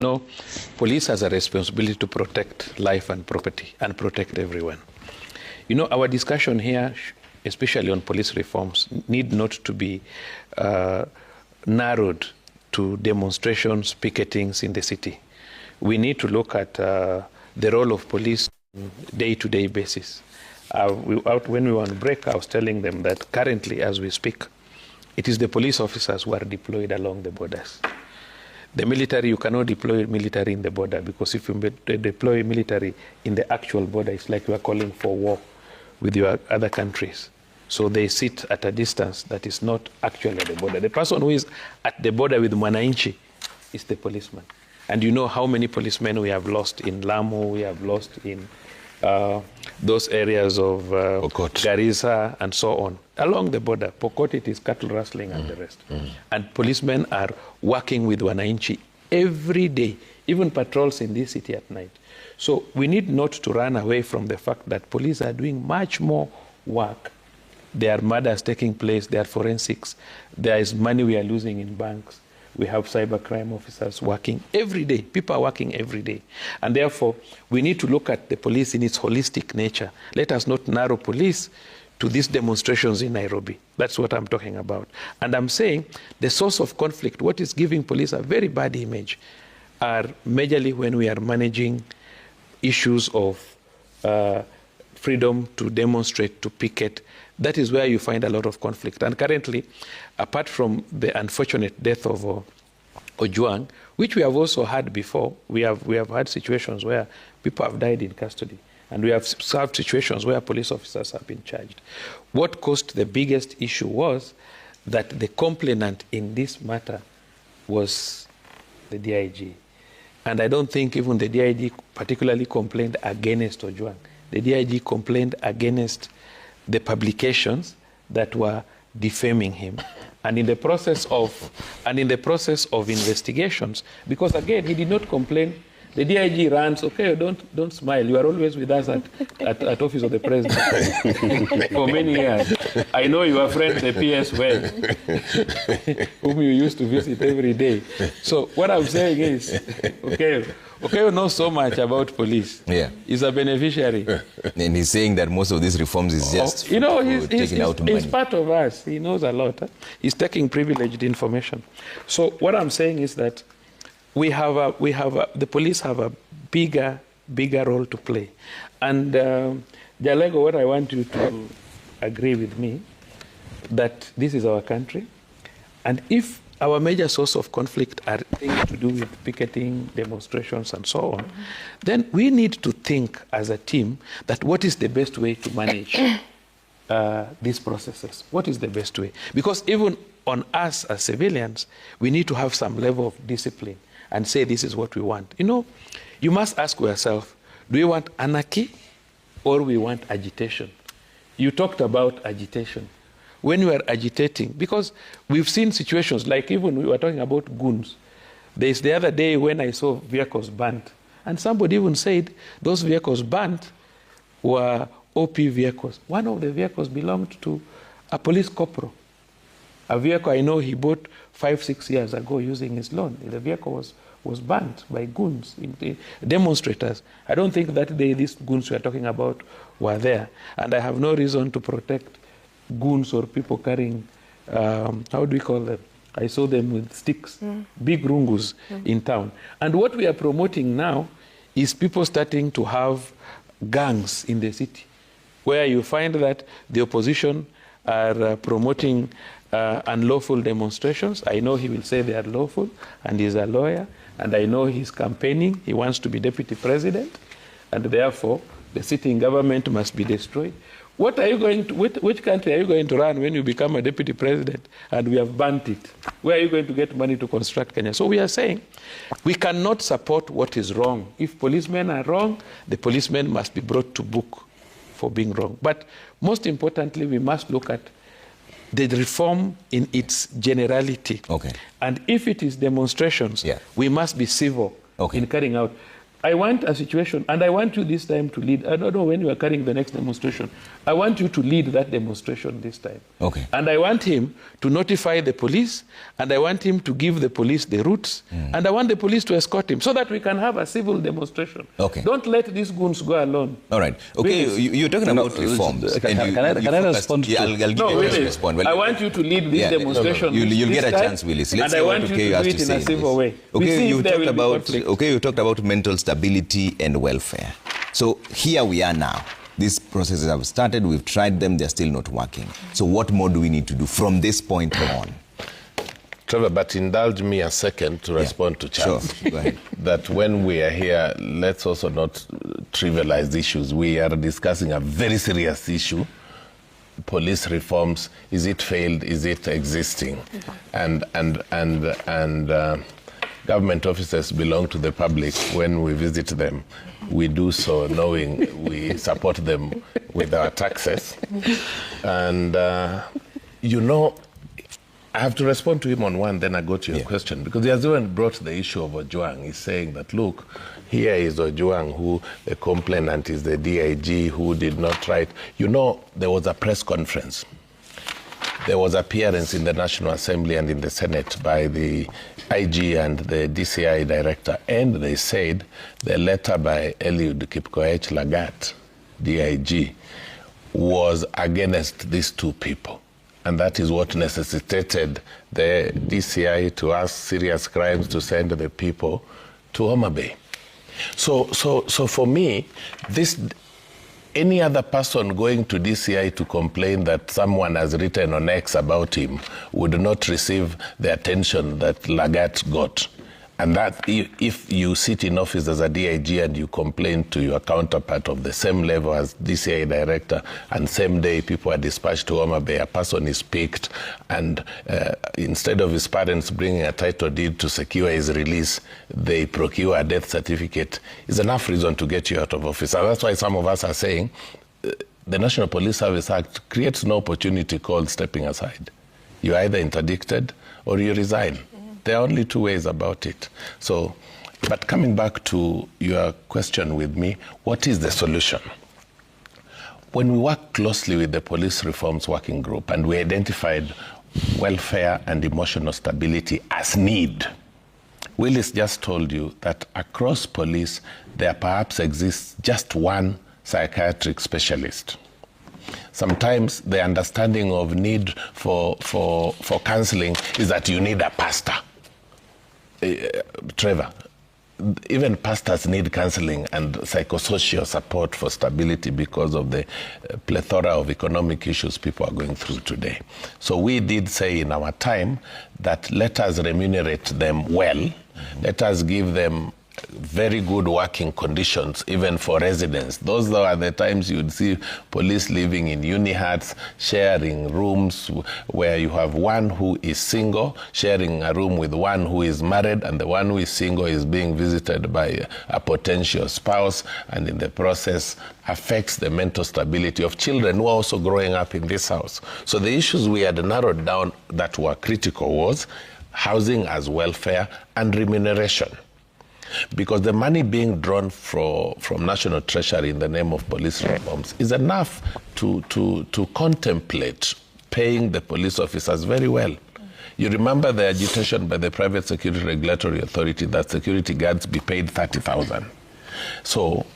No, police has a responsibility to protect life and property and protect everyone. You know, our discussion here, especially on police reforms, need not to be narrowed to demonstrations, picketings in the city. We need to look at the role of police on a day-to-day basis. When we were on break, I was telling them that currently, as we speak, it is the police officers who are deployed along the borders. The military, you cannot deploy military in the border, because if you deploy military in the actual border, it's like you are calling for war with your other countries. So they sit at a distance that is not actually at the border. The person who is at the border with Mwananchi is the policeman. And you know how many policemen we have lost in Lamu, we have lost in those areas of Garissa and so on. Along the border, Pokot, it is cattle rustling and the rest. And policemen are working with Wananchi every day, even patrols in this city at night. So we need not to run away from the fact that police are doing much more work. There are murders taking place, there are forensics, there is money we are losing in banks. We have cybercrime officers working every day. People are working every day. And therefore, we need to look at the police in its holistic nature. Let us not narrow police to these demonstrations in Nairobi. That's what I'm talking about. And I'm saying the source of conflict, what is giving police a very bad image, are majorly when we are managing issues of freedom to demonstrate, to picket. That is where you find a lot of conflict. And currently, apart from the unfortunate death of Ojwang, which we have also had before, we have had situations where people have died in custody. And we have served situations where police officers have been charged. What caused the biggest issue was that the complainant in this matter was the DIG. And I don't think even the DIG particularly complained against Ojwang. The DIG complained against the publications that were defaming him. And in the process of investigations, because again, he did not complain. The DIG runs, okay, don't smile. You are always with us at Office of the President for many years. I know your friend, the PS well, whom you used to visit every day. So what I'm saying is, okay, knows so much about police. Yeah. He's a beneficiary. And he's saying that most of these reforms is just he's part of us. He knows a lot. He's taking privileged information. So what I'm saying is that the police have a bigger role to play. And Jalego, what I want you to agree with me, that this is our country. And if our major source of conflict are things to do with picketing, demonstrations, and so on, then we need to think as a team that what is the best way to manage these processes? What is the best way? Because even on us as civilians, we need to have some level of discipline and say this is what we want. You know, you must ask yourself, do we want anarchy or we want agitation? You talked about agitation. When you are agitating, because we've seen situations like even we were talking about goons. There's the other day when I saw vehicles burnt, and somebody even said those vehicles burnt were OP vehicles. One of the vehicles belonged to a police corporal. A vehicle I know he bought 5-6 years ago using his loan. The vehicle was burnt by goons, demonstrators. I don't think that day these goons we are talking about were there. And I have no reason to protect goons or people carrying, how do we call them? I saw them with sticks, big rungus in town. And what we are promoting now is people starting to have gangs in the city, where you find that the opposition are promoting unlawful demonstrations. I know he will say they are lawful, and he's a lawyer, and I know he's campaigning. He wants to be deputy president, and therefore the sitting government must be destroyed. What are you going to, which country are you going to run when you become a deputy president and we have burnt it? Where are you going to get money to construct Kenya? So we are saying we cannot support what is wrong. If policemen are wrong, the policemen must be brought to book for being wrong. But most importantly, we must look at the reform in its generality. Okay. And if it is demonstrations, we must be civil in carrying out. I want a situation, and I want you this time to lead. I don't know when you are carrying the next demonstration. I want you to lead that demonstration this time. Okay. And I want him to notify the police, and I want him to give the police the routes, and I want the police to escort him so that we can have a civil demonstration. Okay. Don't let these goons go alone. All right. Okay, you're talking about reforms. Can I respond? Yeah, I'll give you a response. Well, I want you to lead this demonstration. You'll get a chance, Willis. Let's and I want you to do it in a civil way. Okay, you talked about mental stability and welfare. So here we are now. These processes have started, we've tried them, they're still not working. So what more do we need to do from this point on? Trevor, but indulge me a second to respond to Charles. Sure, go ahead. That when we are here, let's also not trivialize issues. We are discussing a very serious issue. Police reforms, is it failed, is it existing? And government officers belong to the public. When we visit them, we do so knowing we support them with our taxes. And, you know, I have to respond to him on one, then I go to your question. Because he has even brought the issue of Ojwang. He's saying that, look, here is Ojwang, who the complainant is the DIG, who did not write. You know, there was a press conference. There was appearance in the National Assembly and in the Senate by the IG and the DCI director, and they said the letter by Eliud Kipkoech Lagat, DIG, was against these two people. And that is what necessitated the DCI to ask serious crimes to send the people to Homa Bay. So for me, any other person going to DCI to complain that someone has written on X about him would not receive the attention that Lagat got. And that if you sit in office as a DIG and you complain to your counterpart of the same level as DCI director, and same day people are dispatched to Homa Bay, a person is picked, and instead of his parents bringing a title deed to secure his release, they procure a death certificate, is enough reason to get you out of office. And that's why some of us are saying the National Police Service Act creates no opportunity called stepping aside. You're either interdicted or you resign. There are only two ways about it. So, but coming back to your question with me, what is the solution? When we work closely with the Police Reforms Working Group and we identified welfare and emotional stability as need, Willis just told you that across police, there perhaps exists just one psychiatric specialist. Sometimes the understanding of need for counseling is that you need a pastor. Trevor, even pastors need counseling and psychosocial support for stability because of the plethora of economic issues people are going through today. So we did say in our time that let us remunerate them well, let us give them very good working conditions, even for residents. Those are the times you'd see police living in uni-huts, sharing rooms where you have one who is single, sharing a room with one who is married, and the one who is single is being visited by a potential spouse, and in the process affects the mental stability of children who are also growing up in this house. So the issues we had narrowed down that were critical was housing as welfare and remuneration. Because the money being drawn from National Treasury in the name of police reforms is enough to contemplate paying the police officers very well. You remember the agitation by the Private Security Regulatory Authority that security guards be paid 30,000. So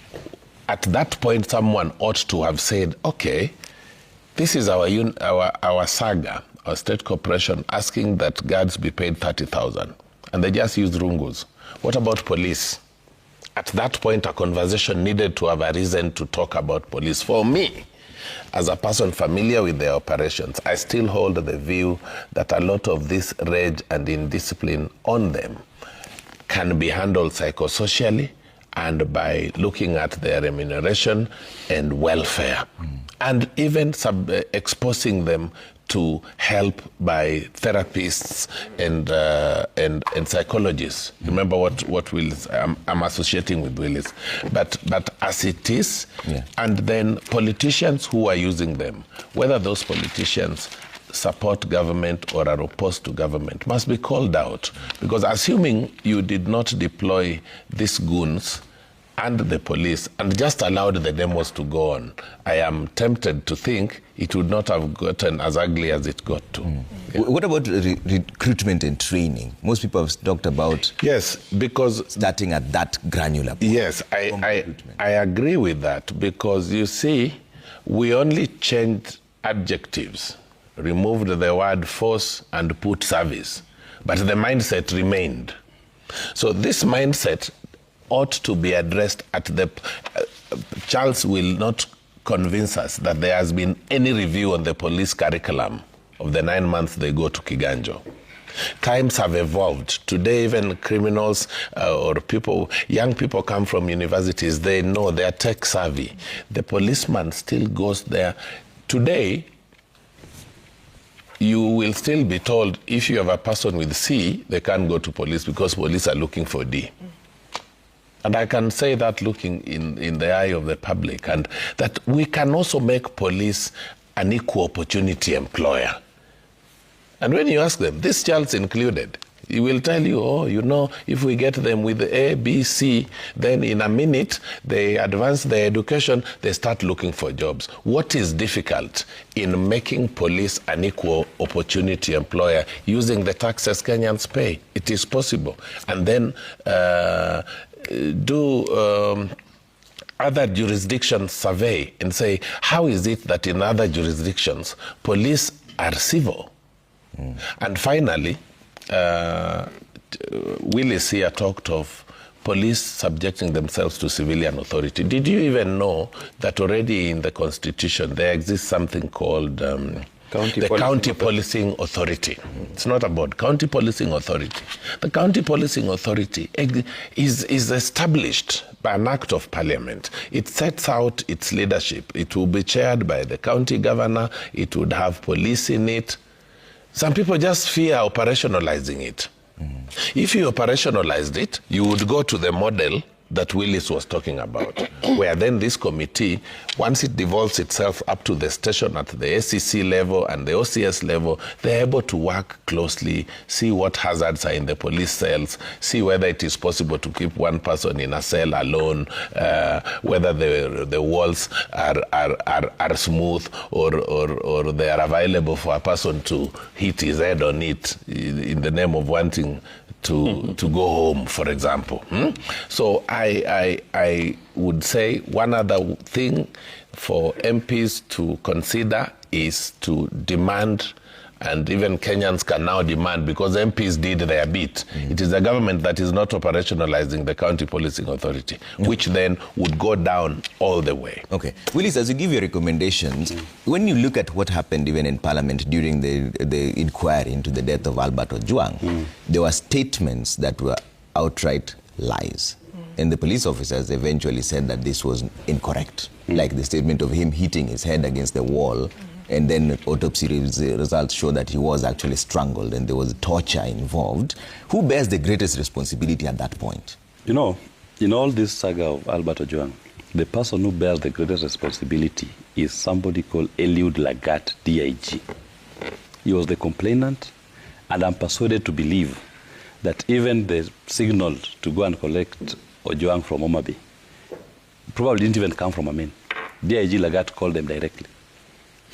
at that point, someone ought to have said, okay, this is our SAGA, our state corporation, asking that guards be paid 30,000. And they just use rungus. What about police? At that point, a conversation needed to have a reason to talk about police. For me, as a person familiar with their operations, I still hold the view that a lot of this rage and indiscipline on them can be handled psychosocially and by looking at their remuneration and welfare, and even exposing them to help by therapists and psychologists. Remember what Willis, I'm associating with Willis. But as it is, and then politicians who are using them, whether those politicians support government or are opposed to government, must be called out. Because assuming you did not deploy these goons and the police and just allowed the demos to go on, I am tempted to think it would not have gotten as ugly as it got to. Yeah. What about recruitment and training? Most people have talked about because starting at that granular point. Yes, I agree with that, because you see, we only changed adjectives, removed the word force and put service, but the mindset remained. So this mindset ought to be addressed at the... Charles will not convince us that there has been any review on the police curriculum of the 9 months they go to Kiganjo. Times have evolved. Today, even criminals or people, young people come from universities, they know, they are tech savvy. The policeman still goes there. Today, you will still be told if you have a person with C, they can't go to police because police are looking for D. And I can say that looking in the eye of the public, and that we can also make police an equal opportunity employer. And when you ask them, this child's included, he will tell you, oh, you know, if we get them with A, B, C, then in a minute, they advance their education, they start looking for jobs. What is difficult in making police an equal opportunity employer using the taxes Kenyans pay? It is possible. And then do other jurisdictions survey and say, how is it that in other jurisdictions, police are civil? And finally, Willis here talked of police subjecting themselves to civilian authority. Did you even know that already in the Constitution there exists something called County Policing Authority? It's not about County Policing Authority. The County Policing Authority is established by an act of parliament. It sets out its leadership. It will be chaired by the county governor. It would have police in it. Some people just fear operationalizing it. If you operationalized it, you would go to the model that Willis was talking about, where then this committee, once it devolves itself up to the station at the SEC level and the OCS level, they're able to work closely, see what hazards are in the police cells, see whether it is possible to keep one person in a cell alone, whether the walls are smooth or they are available for a person to hit his head on it in the name of wanting to go home, for example. So I would say one other thing for MPs to consider is to demand, and even Kenyans can now demand, because MPs did their bit. It is the government that is not operationalizing the County Policing Authority, which then would go down all the way. Okay. Willis, as you give your recommendations, when you look at what happened even in Parliament during the inquiry into the death of Albert Ojwang, there were statements that were outright lies. And the police officers eventually said that this was incorrect, like the statement of him hitting his head against the wall, and then autopsy results show that he was actually strangled and there was torture involved. Who bears the greatest responsibility at that point? You know, in all this saga of Albert Ojwang, the person who bears the greatest responsibility is somebody called Eliud Lagat, DIG. He was the complainant, and I'm persuaded to believe that even the signal to go and collect Ojwang from Omabe probably didn't even come from Amen. DIG Lagat called them directly.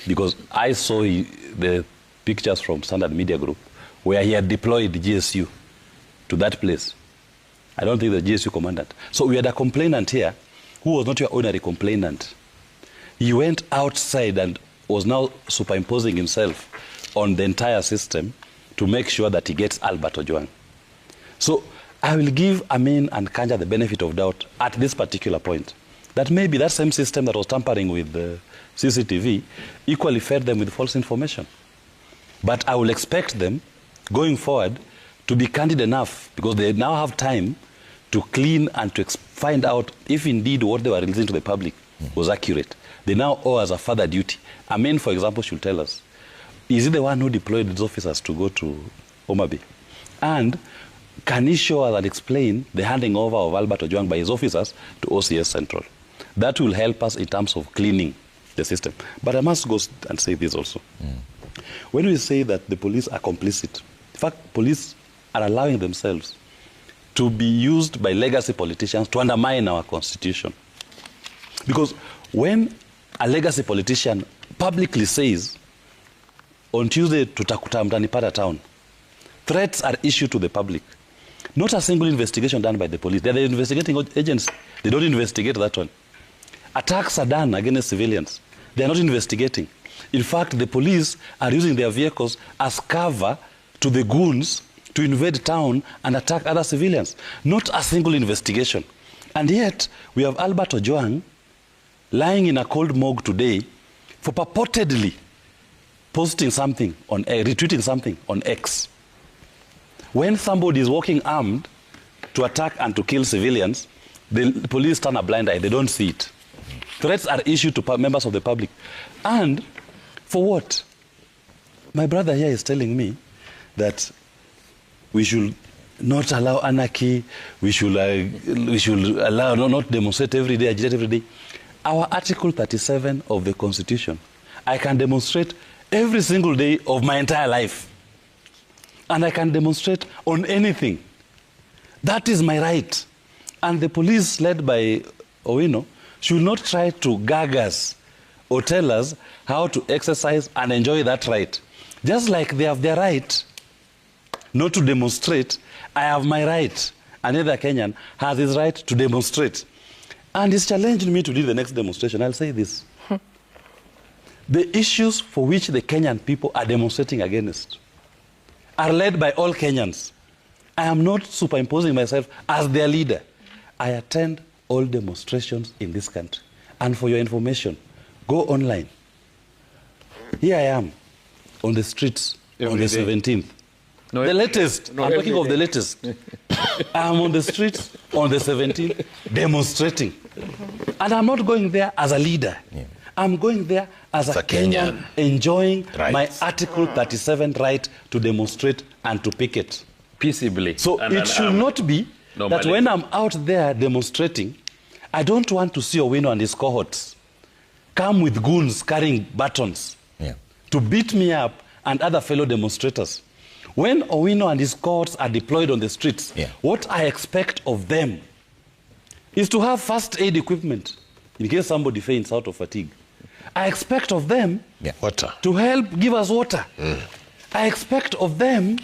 Because I saw the pictures from Standard Media Group where he had deployed the GSU to that place. I don't think the GSU commandant. So we had a complainant here who was not your ordinary complainant. He went outside and was now superimposing himself on the entire system to make sure that he gets Albert Ojwang. So I will give Amin and Kanja the benefit of doubt at this particular point, that maybe that same system that was tampering with the CCTV equally fed them with false information. But I will expect them, going forward, to be candid enough, because they now have time to clean and to find out if indeed what they were releasing to the public was accurate. They now owe us a further duty. Amin, for example, should tell us, is he the one who deployed his officers to go to Omabe? And can he show us and explain the handing over of Albert Ojwang by his officers to OCS Central? That will help us in terms of cleaning the system. But I must go and say this also. When we say that the police are complicit, in fact, police are allowing themselves to be used by legacy politicians to undermine our constitution. Because when a legacy politician publicly says, on Tuesday, tutakuta mtanipata town, threats are issued to the public. Not a single investigation done by the police. They're the investigating agents. They don't investigate that one. Attacks are done against civilians. They're not investigating. In fact, the police are using their vehicles as cover to the goons to invade town and attack other civilians. Not a single investigation. And yet, we have Albert Ojwang lying in a cold morgue today for purportedly posting something on retweeting something on X. When somebody is walking armed to attack and to kill civilians, the police turn a blind eye. They don't see it. Threats are issued to members of the public. And for what? My brother here is telling me that we should not allow anarchy, we should allow not demonstrate every day, agitate every day. Our Article 37 of the Constitution, I can demonstrate every single day of my entire life. And I can demonstrate on anything. That is my right. And the police, led by Owino, should not try to gag us or tell us how to exercise and enjoy that right. Just like they have their right not to demonstrate, I have my right. Another Kenyan has his right to demonstrate. And he's challenging me to do the next demonstration. I'll say this. The issues for which the Kenyan people are demonstrating against are led by all Kenyans. I am not superimposing myself as their leader. I attend all demonstrations in this country. And for your information, go online. Here I am on the streets on the 17th. No, the latest. No, I'm talking of the latest. I'm on the streets on the 17th demonstrating. And I'm not going there as a leader. Yeah. I'm going there as a Kenyan enjoying my Article 37 right to demonstrate and to picket. Peaceably. So it should not be that when I'm out there demonstrating, I don't want to see Owino and his cohorts come with goons carrying batons to beat me up and other fellow demonstrators. When Owino and his cohorts are deployed on the streets, what I expect of them is to have first aid equipment in case somebody faints out of fatigue. I expect of them water to help give us water. I expect of them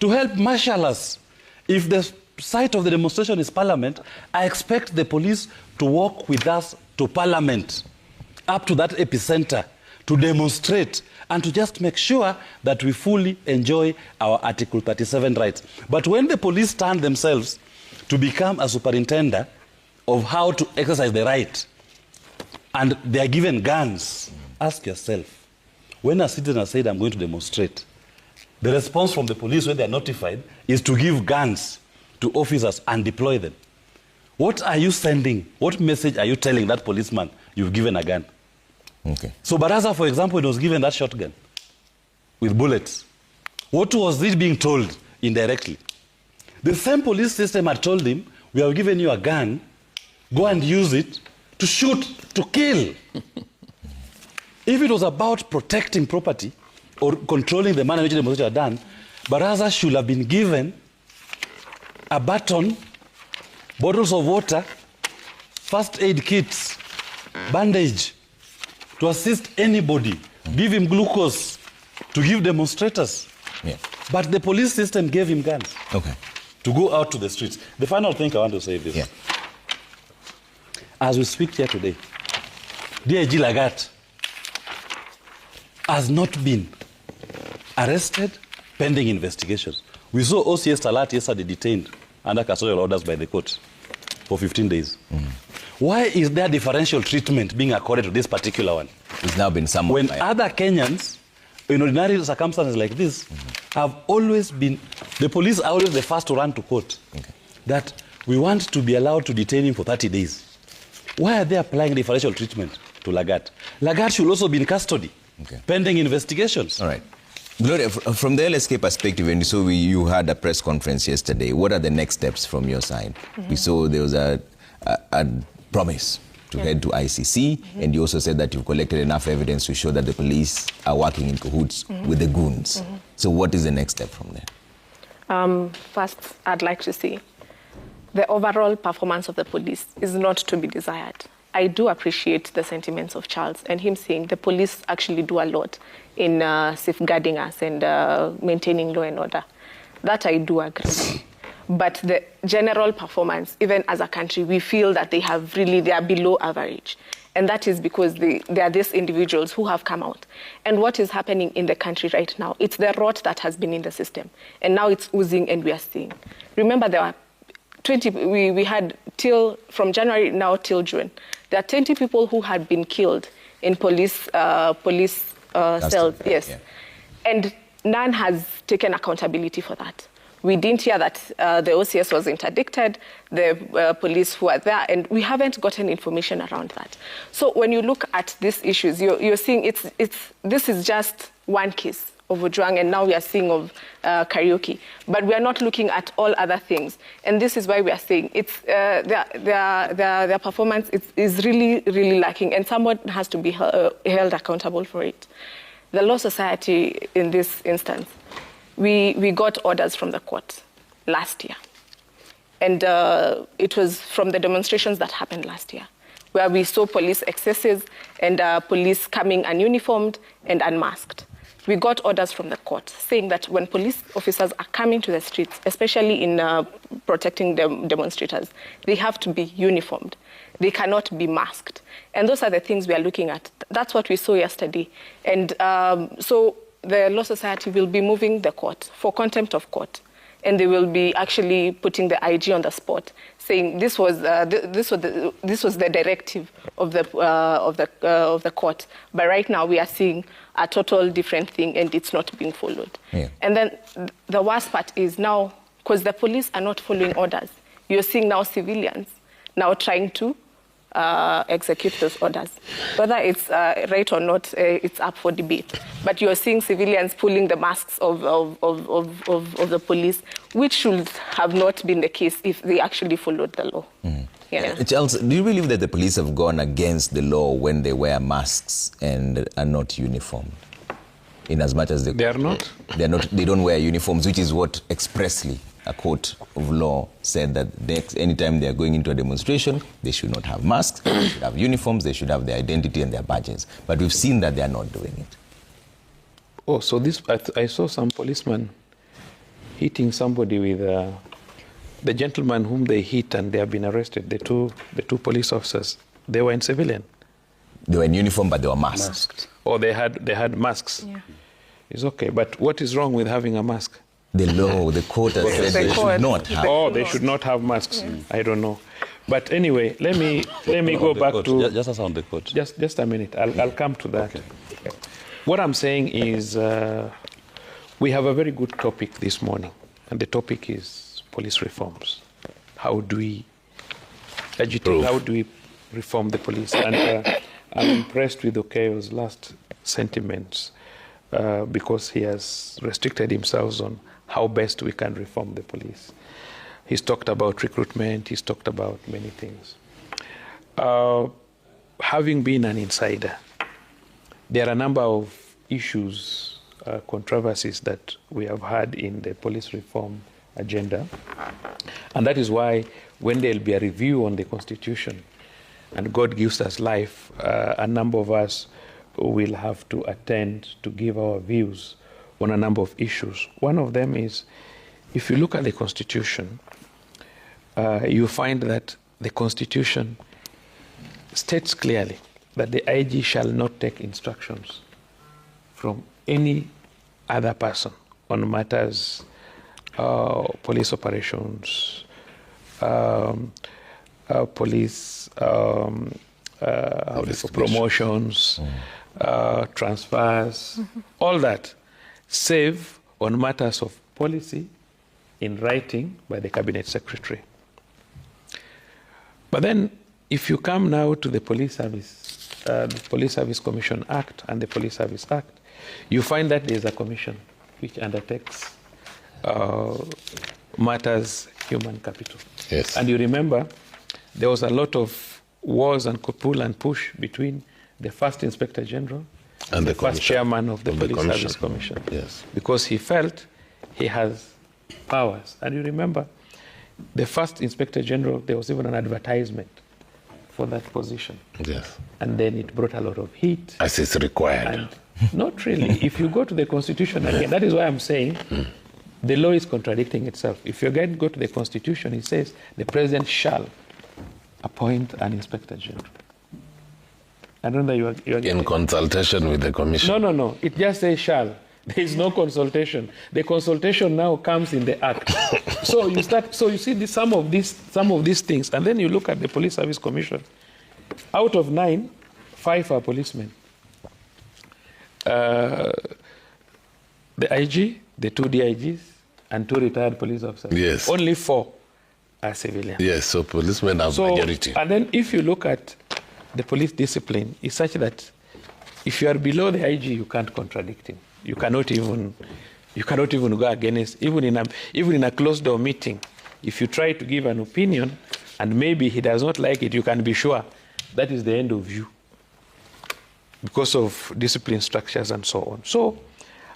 to help marshal us. If the site of the demonstration is Parliament, I expect the police to walk with us to Parliament, up to that epicenter, to demonstrate and to just make sure that we fully enjoy our Article 37 rights. But when the police turn themselves to become a superintendent of how to exercise the right, and they are given guns, ask yourself, when a citizen has said, I'm going to demonstrate, the response from the police when they are notified is to give guns to officers and deploy them. What are you sending? What message are you telling that policeman you've given a gun? Okay. So Baraza, for example, was given that shotgun with bullets. What was it being told indirectly? The same police system had told him, we have given you a gun, go and use it to shoot, to kill. If it was about protecting property or controlling the manner in which the demonstration are done, Baraza should have been given a baton, bottles of water, first aid kits, bandage, to assist anybody, give him glucose, to give demonstrators. But the police system gave him guns to go out to the streets. The final thing I want to say is this. As we speak here today, DIG Lagat has not been arrested pending investigations. We saw OCS Talat yesterday detained under custodial orders by the court for 15 days. Why is there differential treatment being accorded to this particular one? It's now been some when other Kenyans, in ordinary circumstances like this, have always been, the police are always the first to run to court. That we want to be allowed to detain him for 30 days. Why are they applying differential treatment to Lagat? Lagat should also be in custody, pending investigations. All right. Gloria, from the LSK perspective, and so you had a press conference yesterday, what are the next steps from your side? We saw there was a promise to head to ICC, and you also said that you've collected enough evidence to show that the police are working in cahoots with the goons. So what is the next step from there? First, I'd like to say the overall performance of the police is not to be desired. I do appreciate the sentiments of Charles and him saying the police actually do a lot in safeguarding us and maintaining law and order. That I do agree. But the general performance, even as a country, we feel that they are below average. And that is because they are these individuals who have come out. And what is happening in the country right now, it's the rot that has been in the system. And now it's oozing and we are seeing. Remember, there were 20, we had from January now till June, there are 20 people who had been killed in police cells. Yes. Yeah. And none has taken accountability for that. We didn't hear that the OCS was interdicted, the police who are there, and we haven't gotten information around that. So when you look at these issues, you're seeing this is just one case of Ojwang, and now we are seeing of Karaoke. But we are not looking at all other things. And this is why we are saying their performance is really, really lacking, and someone has to be held accountable for it. The Law Society, in this instance, we got orders from the court last year. And it was from the demonstrations that happened last year, where we saw police excesses and police coming ununiformed and unmasked. We got orders from the court saying that when police officers are coming to the streets, especially in protecting the demonstrators, they have to be uniformed. They cannot be masked. And those are the things we are looking at. That's what we saw yesterday. And so the Law Society will be moving the court for contempt of court, and they will be actually putting the IG on the spot, saying this was the directive of the court. But right now we are seeing a total different thing, and it's not being followed. Yeah. And then the worst part is now, because the police are not following orders, you're seeing now civilians now trying to execute those orders. Whether it's right or not, it's up for debate. But you're seeing civilians pulling the masks of the police, which should have not been the case if they actually followed the law. Mm. Yeah. Charles, do you believe that the police have gone against the law when they wear masks and are not uniformed? In as much as they are not? They don't wear uniforms, which is what expressly a court of law said that anytime they are going into a demonstration, they should not have masks, they should have uniforms, they should have their identity and their badges. But we've seen that they are not doing it. Oh, so I saw some policemen hitting somebody with the gentleman whom they hit, and they have been arrested. The two police officers, they were in civilian. They were in uniform, but they were masked. Oh, they had masks. Yeah. It's okay, but what is wrong with having a mask? The law, the court has said they should not have. Oh, they should not have masks. Yes. I don't know. But anyway, let me go back to... Just on the court. Just a minute. I'll come to that. Okay. What I'm saying is we have a very good topic this morning, and the topic is police reforms. How do we agitate? How do we reform the police? And I'm impressed with Okeyo's last sentiments because he has restricted himself on how best we can reform the police. He's talked about recruitment, he's talked about many things. Having been an insider, there are a number of issues, controversies that we have had in the police reform agenda. And that is why when there'll be a review on the Constitution, and God gives us life, a number of us will have to attend to give our views on a number of issues. One of them is, if you look at the Constitution, you find that the Constitution states clearly that the IG shall not take instructions from any other person on matters, police operations, police promotions, transfers, all that, save on matters of policy in writing by the Cabinet Secretary. But then, if you come now to the Police Service Commission Act and the Police Service Act, you find that there's a commission which undertakes matters human capital. Yes. And you remember, there was a lot of wars and pull and push between the first Inspector General and the first chairman of the Police Service Commission. Yes. Because he felt he has powers. And you remember, the first Inspector General, there was even an advertisement for that position. Yes. And then it brought a lot of heat. As is required. And not really. If you go to the Constitution again, that is why I'm saying the law is contradicting itself. If you again go to the Constitution, it says the President shall appoint an Inspector General. I don't know you are in consultation with the Commission. No. It just says shall. There is no consultation. The consultation now comes in the Act. So you start. So you see some of these things, and then you look at the Police Service Commission. Out of 9, 5 are policemen. The IG, the 2 DIGs, and 2 retired police officers. Yes. Only 4 are civilians. Yes. So policemen are majority. And then if you look at the police discipline, it's such that if you are below the IG, you can't contradict him. You cannot even go against, even in a closed door meeting. If you try to give an opinion and maybe he does not like it, you can be sure that is the end of you because of discipline structures and so on. So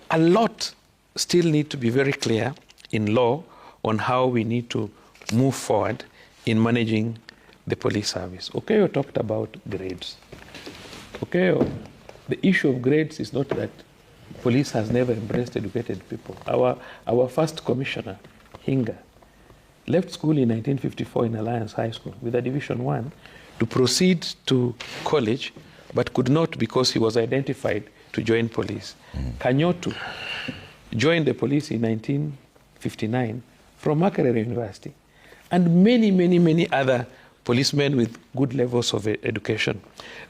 a lot still need to be very clear in law on how we need to move forward in managing the police service. Okay, you talked about grades. Okay, the issue of grades is not that police has never embraced educated people. Our first commissioner, Hinga, left school in 1954 in Alliance High School with a Division 1 to proceed to college, but could not because he was identified to join police. Kanyotu joined the police in 1959 from Makerere University, and many other policemen with good levels of education.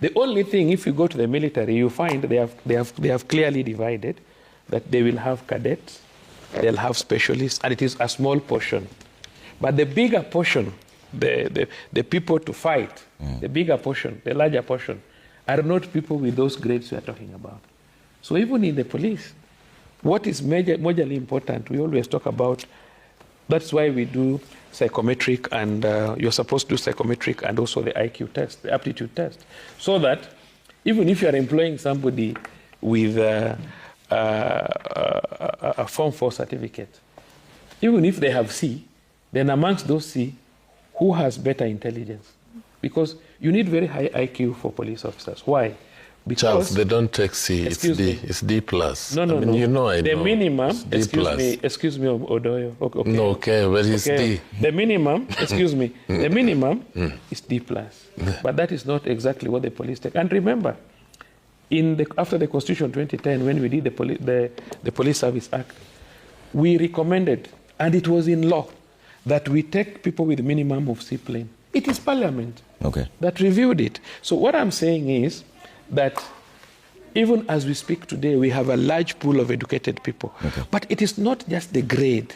The only thing, if you go to the military, you find they have clearly divided that they will have cadets, they'll have specialists, and it is a small portion. But the bigger portion, the people to fight, the bigger portion, the larger portion, are not people with those grades we are talking about. So even in the police, what is majorly important, we always talk about, that's why we do psychometric, and you're supposed to do psychometric and also the IQ test, the aptitude test, so that even if you're employing somebody with a Form 4 certificate, even if they have C, then amongst those C, who has better intelligence? Because you need very high IQ for police officers. Why? Because, Charles, they don't take C, it's D. It's D plus. No. You know, the know. minimum, excuse me, Odoyo. Okay. No, okay, but it's D. The minimum, the minimum is D plus. But that is not exactly what the police take. And remember, after the Constitution 2010, when we did the Police Service Act, we recommended, and it was in law, that we take people with a minimum of C plane. It is Parliament that reviewed it. So what I'm saying is that even as we speak today, we have a large pool of educated people. But it is not just the grade.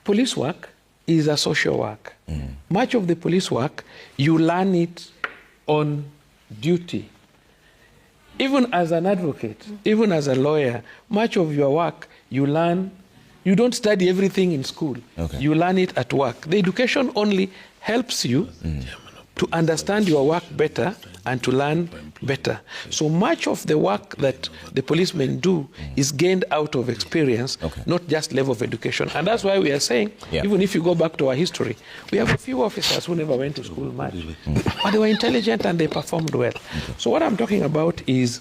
Police work is a social work. Much of the police work, you learn it on duty. Even as an advocate, even as a lawyer, much of your work, you learn. You don't study everything in school. You learn it at work. The education only helps you to understand your work better and to learn better. So much of the work that the policemen do is gained out of experience, not just level of education. And that's why we are saying, even if you go back to our history, we have a few officers who never went to school much, but they were intelligent and they performed well. So what I'm talking about is,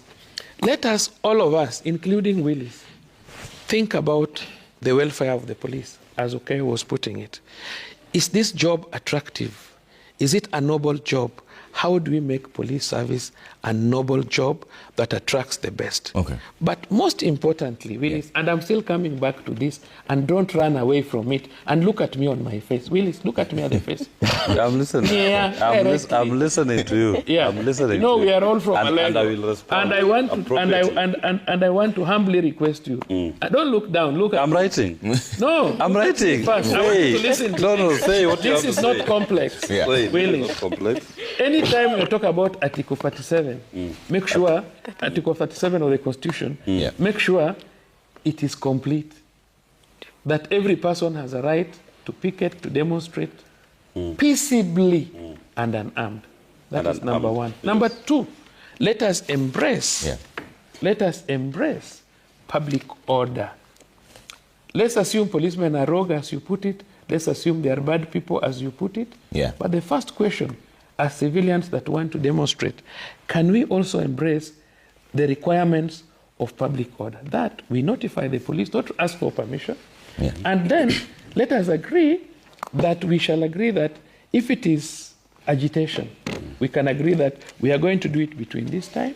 let us, all of us, including Willis, think about the welfare of the police, as Okeyo was putting it. Is this job attractive? Is it a noble job? How do we make police service a noble job that attracts the best? But most importantly, Willis, and I'm still coming back to this, and don't run away from it, and look at me on my face. Willis, look at me at the face. I'm listening. I'm listening to you. I'm listening. No, we are all from Alego. And I will respond. And I want to humbly request you. Don't look down. Look at I'm writing. No. I'm writing. First, I want you to listen to No, say what you have to say. This is not complex. Willis. Not complex. Anytime you talk about Article 47, make sure, Article 37 of the Constitution, make sure it is complete. That every person has a right to picket, to demonstrate peaceably and unarmed. That is number one. Number two, let us embrace public order. let's assume policemen are rogue as you put it. Let's assume they are bad people as you put it. Yeah. But the first question, as civilians that want to demonstrate, can we also embrace the requirements of public order? That we notify the police, not ask for permission. Yeah. And then let us agree that we shall agree that if it is agitation, we can agree that we are going to do it between this time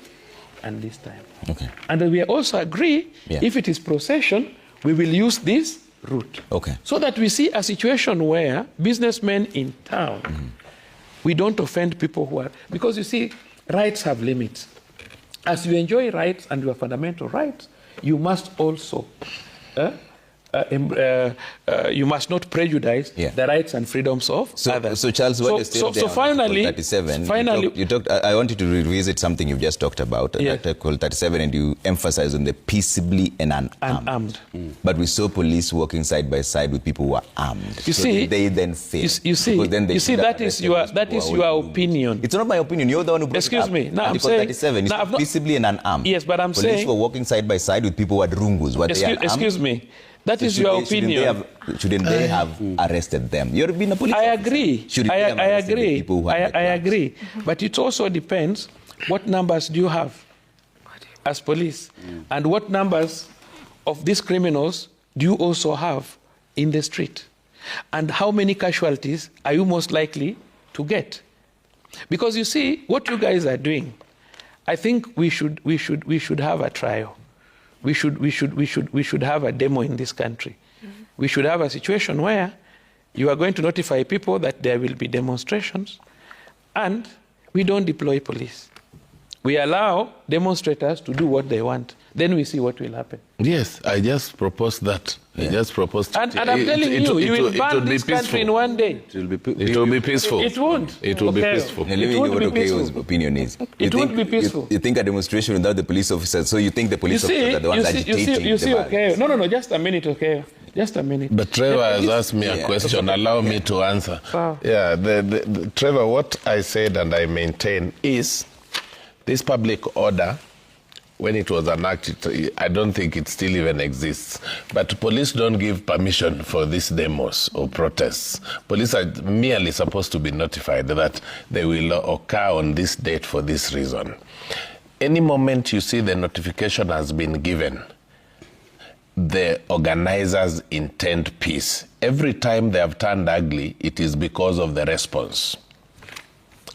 and this time. Okay. And then we also agree, if it is procession, we will use this route. Okay. So that we see a situation where businessmen in town, we don't offend people who are, because you see, rights have limits. As you enjoy rights and your fundamental rights, you must also you must not prejudice the rights and freedoms of others. So Charles, what is still there finally, Article 37, finally, you talked, I want you to revisit something you've just talked about, Article 37, and you emphasize on the peaceably and unarmed. But we saw police working side by side with people who are armed. You see, they then fail. You see, that is your opinion. It's not my opinion. You're the one who brought Excuse it up. me. Now Article 37 is peaceably and unarmed. Yes, but I'm police saying were working side by side with people who had rungus. Excuse me. That is your opinion. Shouldn't they have arrested them? You've been a police I officer. agree. I agree. I agree. But it also depends what numbers do you have as police, and what numbers of these criminals do you also have in the street, and how many casualties are you most likely to get? Because you see, what you guys are doing, I think we should have a trial. We should have a demo in this country. We should have a situation where you are going to notify people that there will be demonstrations, and we don't deploy police. We allow demonstrators to do what they want. Then we see what will happen. Yes, I just proposed that. I just proposed. And I'm telling you, you will burn this country in one day. It will be peaceful. It won't. It will be peaceful. Let me know what Okeo's opinion is. It won't be peaceful. You think a demonstration without the police officers, so you think the police officers are the ones agitating you see, the okay. No, just a minute, okay. Just a minute. But Trevor has asked me a question. Allow me to answer. Yeah, Trevor, what I said and I maintain is this public order, when it was enacted, I don't think it still even exists. But police don't give permission for these demos or protests. Police are merely supposed to be notified that they will occur on this date for this reason. Any moment you see the notification has been given, the organizers intend peace. Every time they have turned ugly, it is because of the response.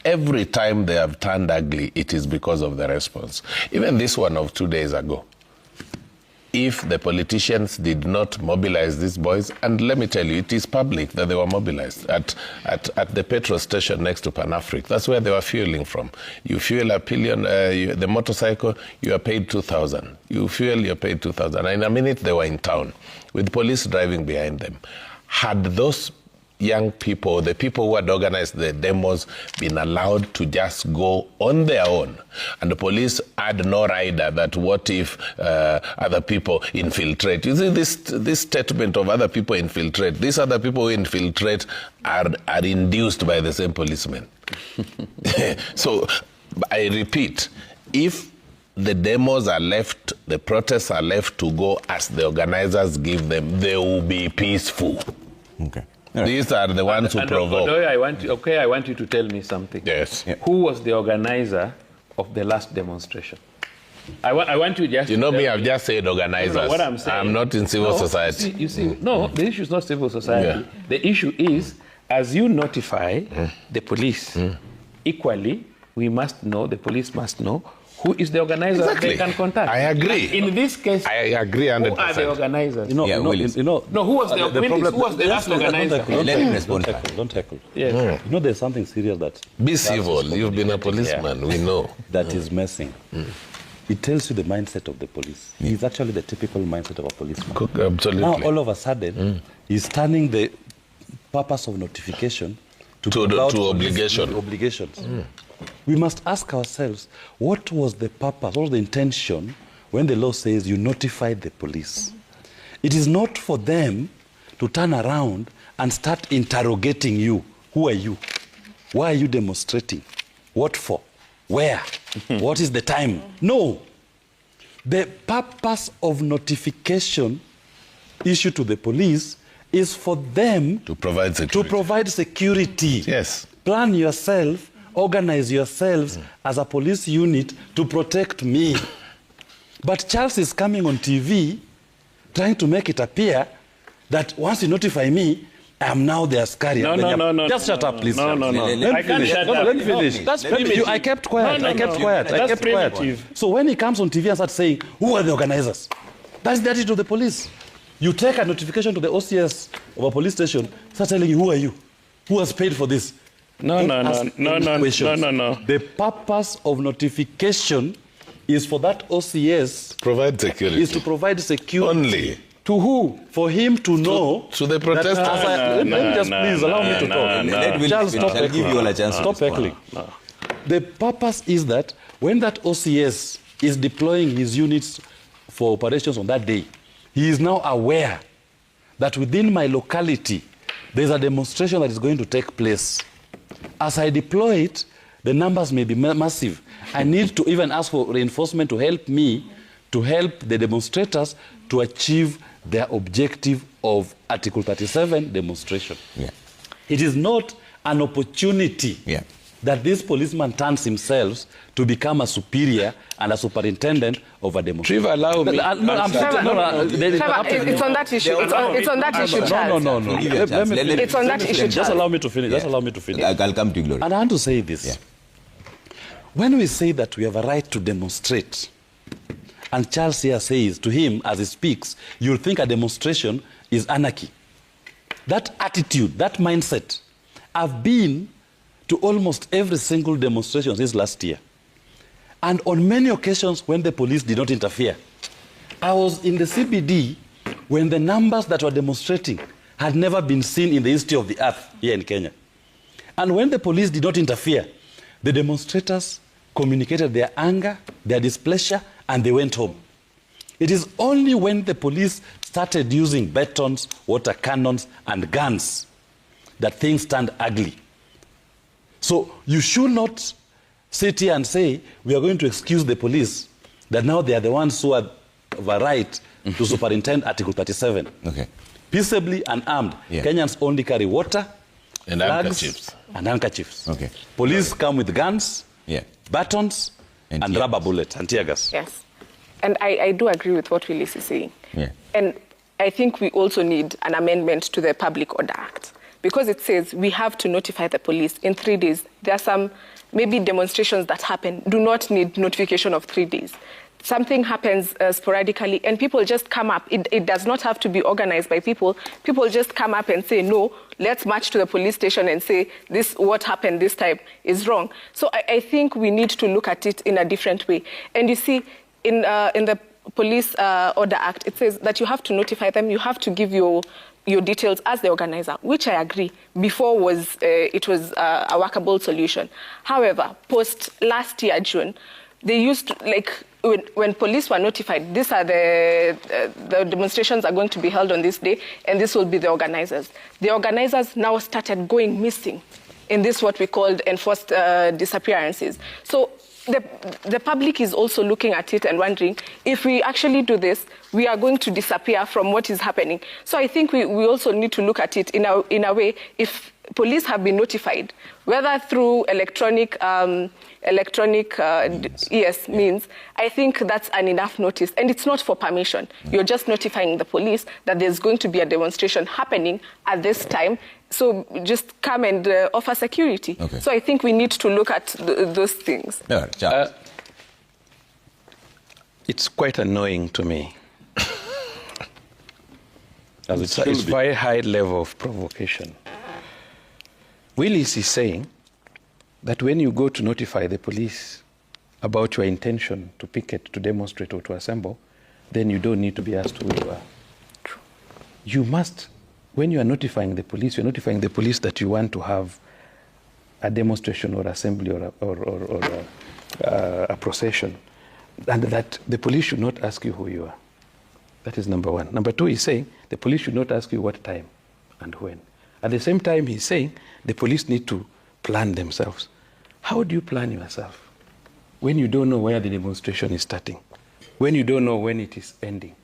Every time they have turned ugly, it is because of the response. Even this one of 2 days ago, if the politicians did not mobilize these boys, and let me tell you, it is public that they were mobilized at the petrol station next to Pan-Africa. That's where they were fueling from. You fuel a pillion, the motorcycle, you are paid 2,000. You fuel, you're paid 2,000. And in a minute, they were in town with police driving behind them. Had those young people, the people who had organized the demos, been allowed to just go on their own, and the police had no rider that what if other people infiltrate. You see this statement of other people infiltrate. These other people who infiltrate are induced by the same policemen. So I repeat, if the demos are left, the protests are left to go as the organizers give them, they will be peaceful. Okay. Right. These are the ones who provoke. I want you to tell me something. Yes. Yeah. Who was the organizer of the last demonstration? I want you just. You know me, I've just said organizers. No, what I'm saying. I'm not in civil society. You see, no, the issue is not civil society. Yeah. The issue is, as you notify the police, equally, we must know, the police must know, who is the organizer they can contact. I agree. In this case, I agree 100%. Who are the organizers? Who was the last organizer? Let him respond. Don't tackle. Yes. You know, there's something serious that... Be civil. You've been a policeman. We know. That is messing. It tells you the mindset of the police. It's actually the typical mindset of a policeman. Absolutely. Now, all of a sudden, he's turning the purpose of notification to obligations. We must ask ourselves, what was the purpose, what was the intention when the law says you notify the police? It is not for them to turn around and start interrogating you. Who are you? Why are you demonstrating? What for? Where? What is the time? No. The purpose of notification issued to the police is for them to provide security. Yes. Plan yourself, organize yourselves as a police unit to protect me. But Charles is coming on TV trying to make it appear that once you notify me, I am now the askari. No. Just shut up, please. No. I can't shut up. Let me finish. That's primitive. I kept quiet. I kept quiet. That's primitive. So when he comes on TV and starts saying, who are the organizers? That's the attitude of the police. You take a notification to the OCS of a police station, start telling you, who are you? Who has paid for this? No. The purpose of notification is for that OCS provide security. Is to provide security. Only. To who? For him to know. To the protesters. Let me just please allow me to talk. Charles, stop I'll give you all a chance. Stop heckling. The purpose is that when that OCS is deploying his units for operations on that day, he is now aware that within my locality, there's a demonstration that is going to take place. As I deploy it, the numbers may be massive. I need to even ask for reinforcement to help me, to help the demonstrators to achieve their objective of Article 37 demonstration. Yeah. It is not an opportunity that this policeman turns himself to become a superior and a superintendent of a demonstration. Trevor, allow me. It's on that issue. It's on that issue, Charles. No. It's on that issue, Just allow me to finish. Just allow me to finish. I'll come to you, Glory. And I want to say this. Yeah. When we say that we have a right to demonstrate, and Charles here says to him as he speaks, you'll think a demonstration is anarchy. That attitude, that mindset, I've been to almost every single demonstration since last year. And on many occasions when the police did not interfere. I was in the CBD when the numbers that were demonstrating had never been seen in the history of the earth here in Kenya. And when the police did not interfere, the demonstrators communicated their anger, their displeasure, and they went home. It is only when the police started using batons, water cannons, and guns that things turned ugly. So you should not sit here and say, we are going to excuse the police, that now they are the ones who have a right to superintend Article 37. Okay. Peaceably and armed. Kenyans only carry water, and handkerchiefs. And handkerchiefs. Okay. Police come with guns, batons, and rubber bullets and tear gas. Yes. And I do agree with what Willis is saying. Yeah. And I think we also need an amendment to the Public Order Act, because it says we have to notify the police in 3 days. There are some maybe demonstrations that happen, do not need notification of 3 days. Something happens sporadically and people just come up. It does not have to be organized by people. People just come up and say, no, let's march to the police station and say, this, what happened this time is wrong. So I think we need to look at it in a different way. And you see, in the Police Order Act, it says that you have to notify them, you have to give your details as the organizer, which I agree. Before it was a workable solution. However, post last year, June, they used to, like, when police were notified, these are the demonstrations are going to be held on this day, and this will be the organizers. The organizers now started going missing in this, what we called enforced disappearances. So the public is also looking at it and wondering, if we actually do this, we are going to disappear from what is happening. So I think we also need to look at it in a way, if police have been notified, whether through electronic means, I think that's an enough notice. And it's not for permission. You're just notifying the police that there's going to be a demonstration happening at this time. So just come and offer security. Okay. So I think we need to look at those things. It's quite annoying to me. It's a very high level of provocation. Willis is saying that when you go to notify the police about your intention to picket, to demonstrate, or to assemble, then you don't need to be asked who you are. True. You must, when you are notifying the police, you're notifying the police that you want to have a demonstration or assembly or a procession, and that the police should not ask you who you are. That is number one. Number two, he's saying the police should not ask you what time and when. At the same time, he's saying the police need to plan themselves. How do you plan yourself when you don't know where the demonstration is starting, when you don't know when it is ending?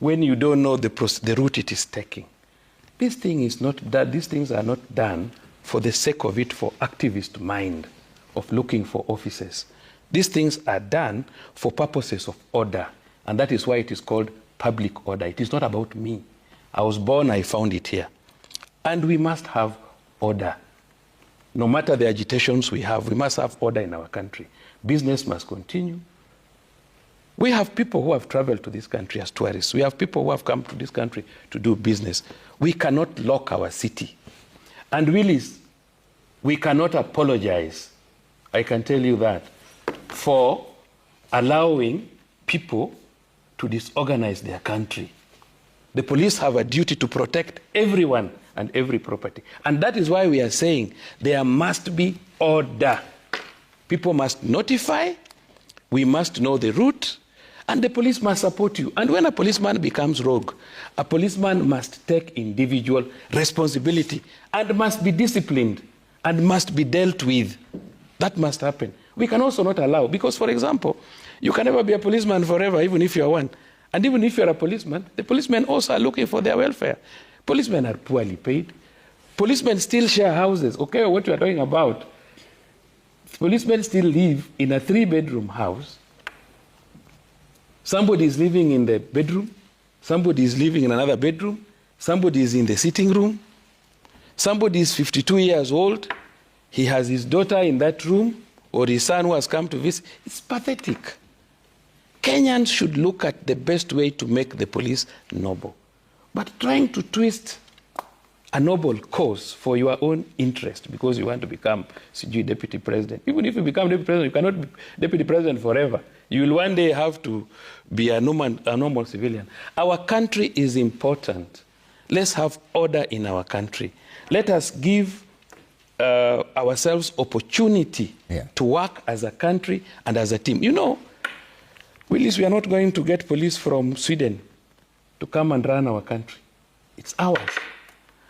when you don't know the route it is taking. This thing is not that. These things are not done for the sake of it, for activist mind of looking for offices. These things are done for purposes of order, and that is why it is called public order. It is not about me. I was born, I found it here. And we must have order. No matter the agitations we have, we must have order in our country. Business must continue. We have people who have traveled to this country as tourists. We have people who have come to this country to do business. We cannot lock our city. And really, we cannot apologize, I can tell you that, for allowing people to disorganize their country. The police have a duty to protect everyone and every property. And that is why we are saying there must be order. People must notify, we must know the route, and the police must support you. And when a policeman becomes rogue, a policeman must take individual responsibility and must be disciplined and must be dealt with. That must happen. We can also not allow, because, for example, you can never be a policeman forever, even if you're one. And even if you're a policeman, the policemen also are looking for their welfare. Policemen are poorly paid. Policemen still share houses. Okay, what you are talking about, policemen still live in a 3-bedroom house. Somebody is living in the bedroom. Somebody is living in another bedroom. Somebody is in the sitting room. Somebody is 52 years old. He has his daughter in that room, or his son who has come to visit. It's pathetic. Kenyans should look at the best way to make the police noble. But trying to twist a noble cause for your own interest because you want to become deputy president. Even if you become deputy president, you cannot be deputy president forever. You will one day have to be a normal civilian. Our country is important. Let's have order in our country. Let us give ourselves opportunity to work as a country and as a team. You know, Willis, we are not going to get police from Sweden to come and run our country. It's ours.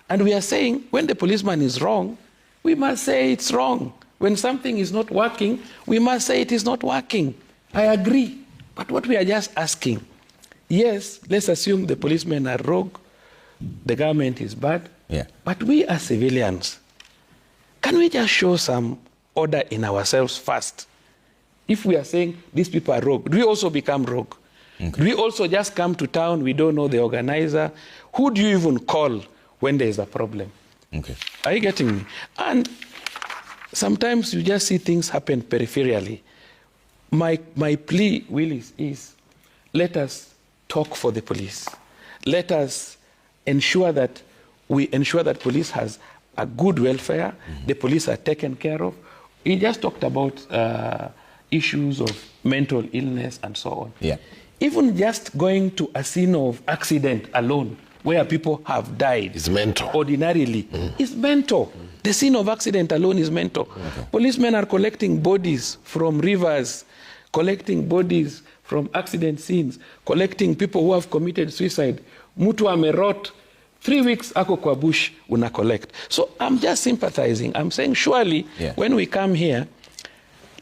And we are saying when the policeman is wrong, we must say it's wrong. When something is not working, we must say it is not working. I agree. But what we are just asking, yes, let's assume the policemen are rogue, the government is bad, but we as civilians, can we just show some order in ourselves first? If we are saying these people are rogue, do we also become rogue? Okay. Do we also just come to town, we don't know the organizer? Who do you even call when there is a problem? Okay. Are you getting me? And sometimes you just see things happen peripherally. My plea, Willis, is let us talk for the police. Let us ensure that police has a good welfare, the police are taken care of. He just talked about issues of mental illness and so on. Yeah. Even just going to a scene of accident alone, where people have died, is mental. Ordinarily, is mental. The scene of accident alone is mental. Okay. Policemen are collecting bodies from rivers, collecting bodies from accident scenes, collecting people who have committed suicide. Mutu amerot, 3 weeks ako kwa bush una collect. So I'm just sympathizing. I'm saying surely when we come here,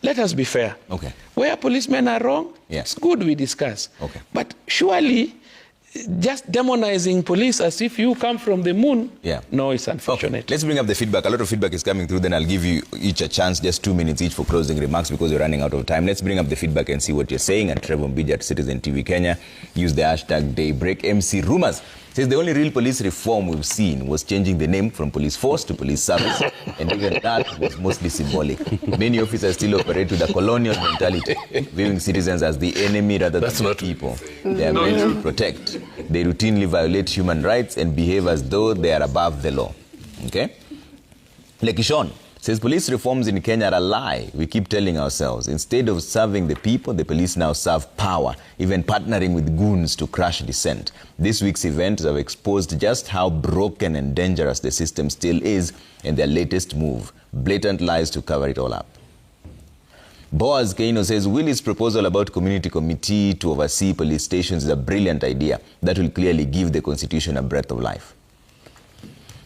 let us be fair. Okay. Where policemen are wrong, it's good we discuss. Okay. But surely just demonizing police as if you come from the moon, no, it's unfortunate. Okay. Let's bring up the feedback. A lot of feedback is coming through. Then I'll give you each a chance, just 2 minutes each for closing remarks because we're running out of time. Let's bring up the feedback and see what you're saying. And Trevor Mbija at Citizen TV Kenya, use the hashtag DaybreakMC Rumors. Says the only real police reform we've seen was changing the name from police force to police service, and even that was mostly symbolic. Many officers still operate with a colonial mentality, viewing citizens as the enemy rather than the people they are meant to protect. They routinely violate human rights and behave as though they are above the law. Okay? Lekishon says police reforms in Kenya are a lie. We keep telling ourselves. Instead of serving the people, the police now serve power, even partnering with goons to crush dissent. This week's events have exposed just how broken and dangerous the system still is, and their latest move, blatant lies to cover it all up. Boaz Keino says Willis' proposal about community committee to oversee police stations is a brilliant idea that will clearly give the constitution a breath of life.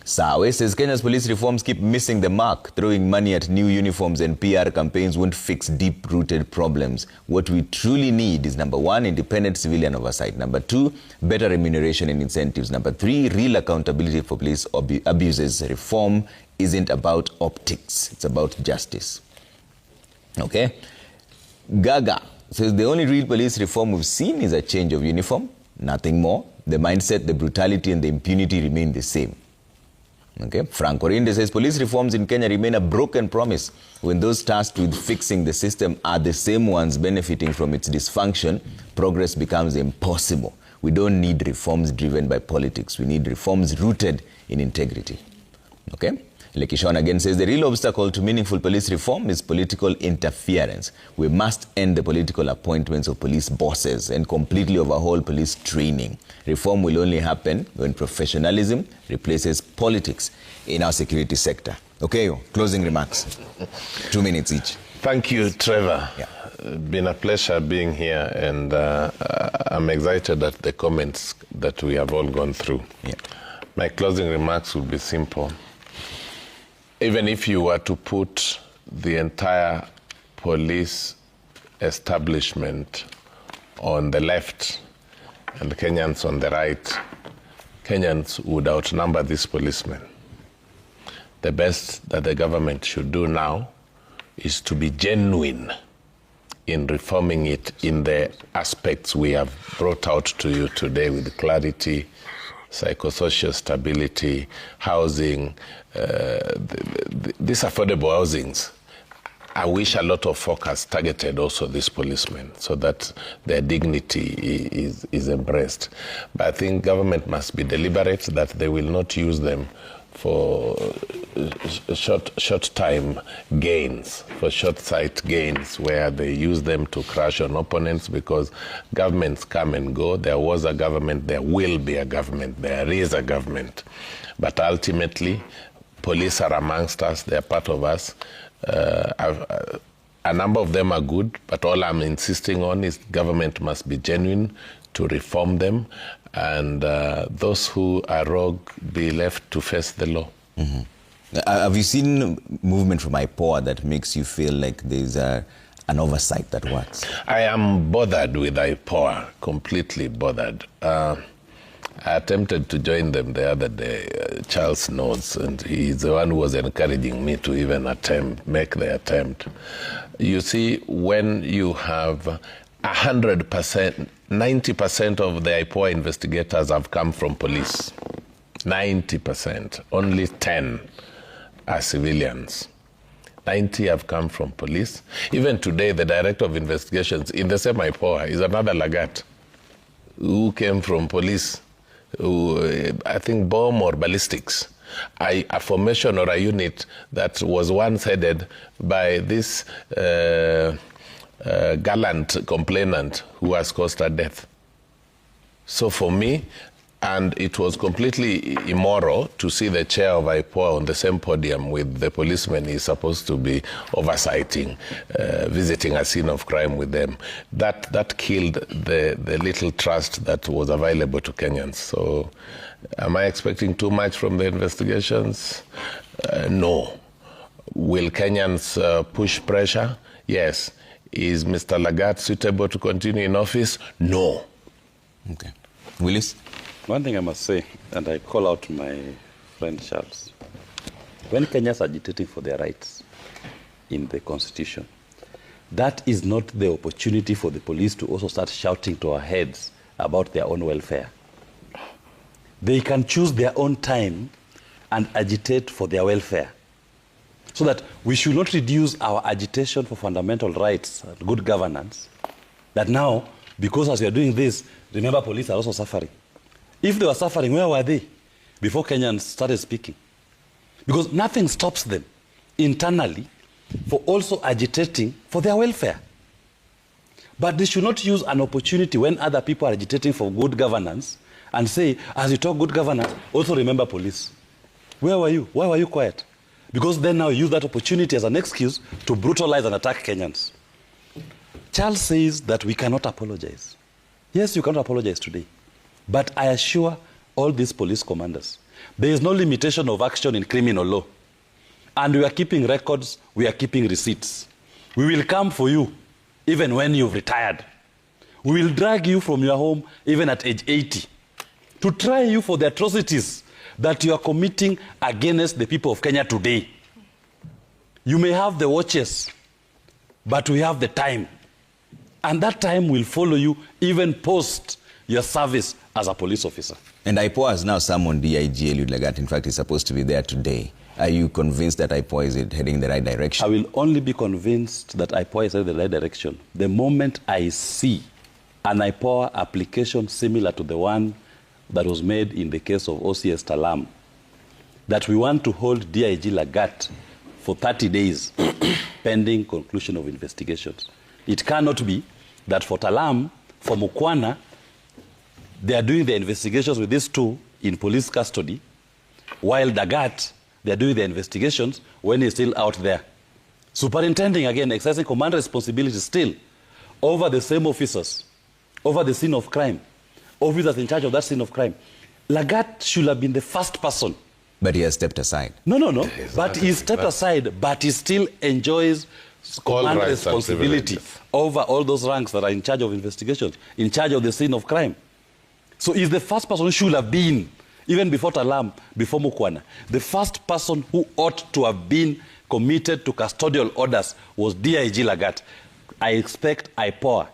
Sawe says Kenya's police reforms keep missing the mark. Throwing money at new uniforms and PR campaigns won't fix deep-rooted problems. What we truly need is, number 1, independent civilian oversight. Number 2, better remuneration and incentives. Number 3, real accountability for police abuses. Reform isn't about optics. It's about justice. Okay? Gaga says the only real police reform we've seen is a change of uniform. Nothing more. The mindset, the brutality and the impunity remain the same. Okay. Frank Orinde says police reforms in Kenya remain a broken promise when those tasked with fixing the system are the same ones benefiting from its dysfunction. Progress becomes impossible. We don't need reforms driven by politics. We need reforms rooted in integrity. Okay. Lekishon again says the real obstacle to meaningful police reform is political interference. We must end the political appointments of police bosses and completely overhaul police training. Reform will only happen when professionalism replaces politics in our security sector. Okay, closing remarks. 2 minutes each. Thank you, Trevor. Yeah. Been a pleasure being here, and I'm excited at the comments that we have all gone through. Yeah. My closing remarks will be simple. Even if you were to put the entire police establishment on the left and Kenyans on the right, Kenyans would outnumber these policemen. The best that the government should do now is to be genuine in reforming it in the aspects we have brought out to you today with clarity, psychosocial stability, housing, these affordable housings. I wish a lot of focus targeted also these policemen so that their dignity is embraced. But I think government must be deliberate that they will not use them for short time gains, for short sight gains, where they use them to crash on opponents, because governments come and go. There was a government, there will be a government, there is a government. But ultimately, police are amongst us, they're part of us. A number of them are good, but all I'm insisting on is government must be genuine to reform them, and those who are rogue be left to face the law. Mm-hmm. Have you seen movement from IPOA that makes you feel like there's an oversight that works? I am bothered with IPOA, completely bothered. I attempted to join them the other day. Charles knows, and he's the one who was encouraging me to even make the attempt. You see, when you have 100%, 90% of the IPOA investigators have come from police. 90%. Only 10 are civilians. 90 have come from police. Even today, the director of investigations in the same IPOA is another Lagat who came from police, who, I think, bomb or ballistics. A formation or a unit that was once headed by this gallant complainant who has caused her death. So for me, and it was completely immoral to see the chair of IPOA on the same podium with the policeman he's supposed to be oversighting, visiting a scene of crime with them. That killed the little trust that was available to Kenyans. So am I expecting too much from the investigations? No. Will Kenyans push pressure? Yes. Is Mr. Lagat suitable to continue in office? No. Okay. Willis? One thing I must say, and I call out my friend Charles, when Kenyans are agitating for their rights in the Constitution, that is not the opportunity for the police to also start shouting to our heads about their own welfare. They can choose their own time and agitate for their welfare. So that we should not reduce our agitation for fundamental rights and good governance, that now, because as we are doing this, remember police are also suffering. If they were suffering, where were they before Kenyans started speaking? Because nothing stops them internally for also agitating for their welfare. But they should not use an opportunity when other people are agitating for good governance and say, as you talk good governance, also remember police. Where were you? Why were you quiet? Because then now you use that opportunity as an excuse to brutalize and attack Kenyans. Charles says that we cannot apologize. Yes, you cannot apologize today. But I assure all these police commanders There is no limitation of action in criminal law. And we are keeping records, we are keeping receipts. We will come for you even when you've retired. We will drag you from your home even at age 80 to try you for the atrocities that you are committing against the people of Kenya today. You may have the watches, but we have the time. And that time will follow you even post your service as a police officer. And IPOA has now summoned DIG Eliud Lagat. In fact, he's supposed to be there today. Are you convinced that IPOA is heading in the right direction? I will only be convinced that IPOA is heading in the right direction the moment I see an IPOA application similar to the one that was made in the case of OCS Talam, that we want to hold DIG Lagat for 30 days pending conclusion of investigations. It cannot be that for Talam, for Mukwana, they are doing the investigations with these two in police custody, while Lagat, they are doing the investigations when he's still out there. Superintending, again, exercising command responsibility still over the same officers, over the scene of crime, officers in charge of that scene of crime. Lagat should have been the first person. But he has stepped aside. No. But he stepped aside, but he still enjoys command responsibility over all those ranks that are in charge of investigations, in charge of the scene of crime. So he's the first person who should have been, even before Talam, before Mukwana, the first person who ought to have been committed to custodial orders was DIG Lagat. I expect IPOA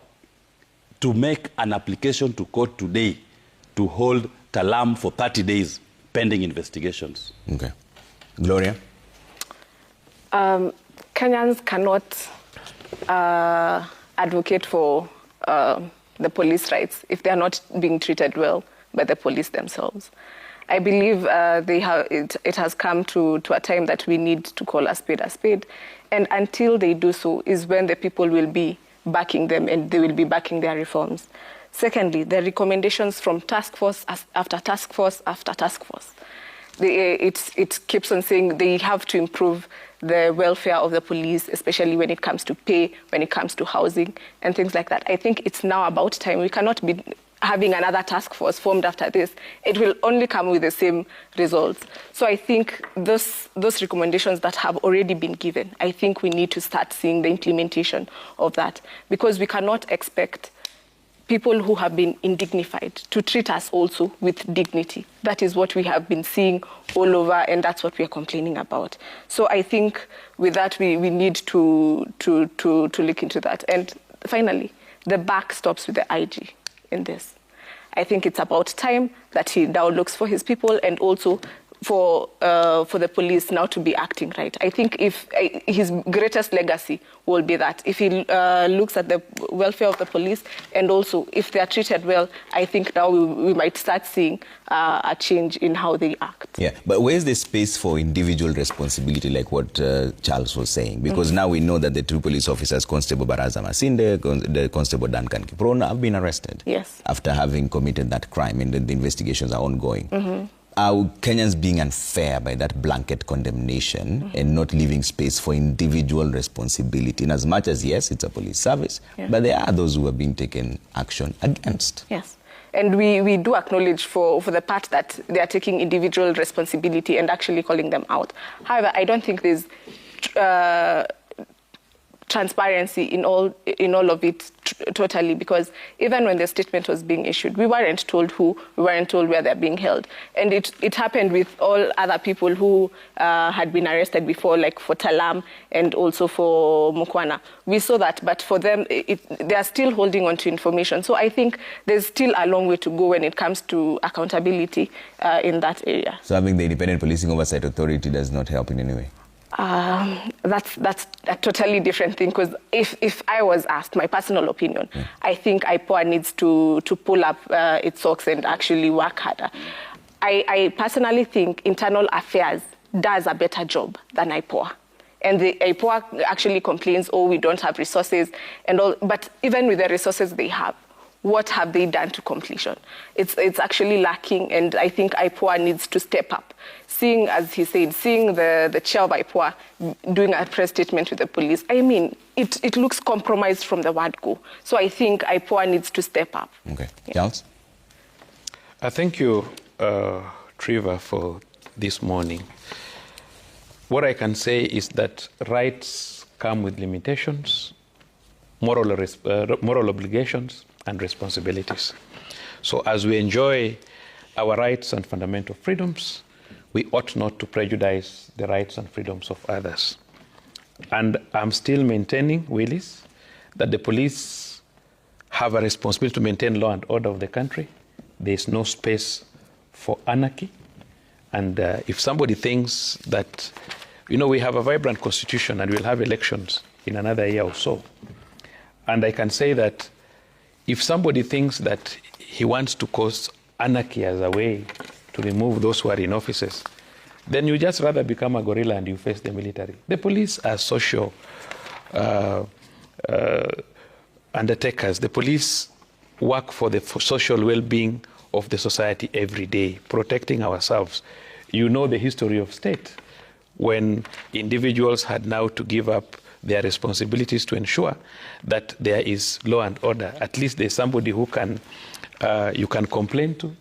to make an application to court today to hold Talam for 30 days pending investigations. Okay. Gloria? Kenyans cannot advocate for the police rights if they are not being treated well by the police themselves. I believe it has come to a time that we need to call a spade, and until they do so is when the people will be backing them and they will be backing their reforms. Secondly, the recommendations from task force after task force after task force. It keeps on saying they have to improve the welfare of the police, especially when it comes to pay, when it comes to housing, and things like that. I think it's now about time. We cannot be having another task force formed after this. It will only come with the same results. So I think those recommendations that have already been given, I think we need to start seeing the implementation of that, because we cannot expect people who have been indignified to treat us also with dignity. That is what we have been seeing all over, and that's what we are complaining about. So I think with that, we need to look into that. And finally, the buck stops with the IG in this. I think it's about time that he now looks for his people, and also for the police now to be acting right. I think if his greatest legacy will be that if he looks at the welfare of the police, and also if they are treated well, I think now we might start seeing a change in how they act. Yeah, but where's the space for individual responsibility, like what Charles was saying? Because now we know that the two police officers, Constable Baraza Masinde, the Constable Duncan Kiprono, have been arrested. Yes. After having committed that crime, and the investigations are ongoing. Are Kenyans being unfair by that blanket condemnation and not leaving space for individual responsibility? In as much as, yes, it's a police service, but there are those who have been taken action against. Yes. And we do acknowledge for the part that they are taking individual responsibility and actually calling them out. However, I don't think there's transparency in all of it totally, because even when the statement was being issued, we weren't told who, we weren't told where they're being held. And it happened with all other people who had been arrested before, like for Talam and also for Mukwana. We saw that, but for them, they are still holding on to information. So I think there's still a long way to go when it comes to accountability in that area. So having the Independent Policing Oversight Authority does not help in any way? That's a totally different thing, because if I was asked my personal opinion, I think IPOA needs to pull up its socks and actually work harder. I personally think Internal Affairs does a better job than IPOA. And the IPOA actually complains, oh, we don't have resources and all. But even with the resources they have, what have they done to completion? It's actually lacking, and I think IPOA needs to step up. Seeing, as he said, seeing the chair of IPOA doing a press statement with the police, I mean, it looks compromised from the word go. So I think IPOA needs to step up. Okay. Charles? I think you Trevor, for this morning. What I can say is that rights come with limitations, moral obligations, and responsibilities. So as we enjoy our rights and fundamental freedoms, we ought not to prejudice the rights and freedoms of others. And I'm still maintaining, Willis, that the police have a responsibility to maintain law and order of the country. There is no space for anarchy. And if somebody thinks that, we have a vibrant constitution and we'll have elections in another year or so. And I can say that if somebody thinks that he wants to cause anarchy as a way to remove those who are in offices, then you just rather become a gorilla and you face the military. The police are social undertakers. The police work for the social well-being of the society every day, protecting ourselves. You know the history of state, when individuals had now to give up their responsibilities to ensure that there is law and order. At least there's somebody who can you can complain to,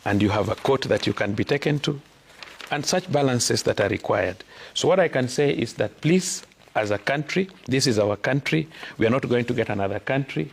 and you have a court that you can be taken to, and such balances that are required. So what I can say is that please, as a country, this is our country. We are not going to get another country.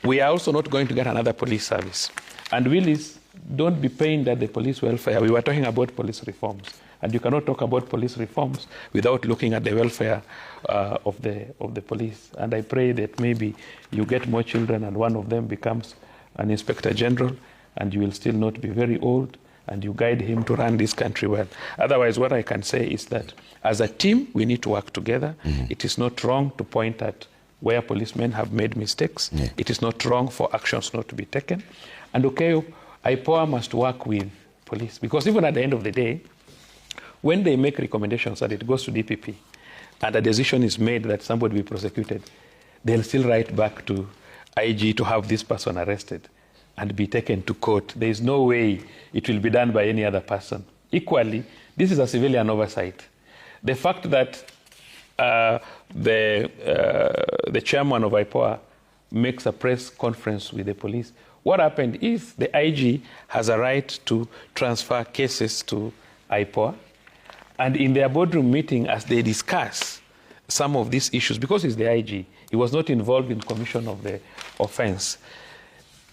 We are also not going to get another police service. And Willis, don't be pained at the police welfare. We were talking about police reforms. And you cannot talk about police reforms without looking at the welfare of the police. And I pray that maybe you get more children and one of them becomes an inspector general, and you will still not be very old, and you guide him to run this country well. Otherwise, what I can say is that as a team, we need to work together. Mm-hmm. It is not wrong to point at where policemen have made mistakes. Yeah. It is not wrong for actions not to be taken. And IPOA must work with police, because even at the end of the day, when they make recommendations and it goes to DPP and a decision is made that somebody be prosecuted, they'll still write back to IG to have this person arrested and be taken to court. There is no way it will be done by any other person. Equally, this is a civilian oversight. The fact that the chairman of IPOA makes a press conference with the police, what happened is the IG has a right to transfer cases to IPOA. And in their boardroom meeting, as they discuss some of these issues, because he's the IG, he was not involved in commission of the offense.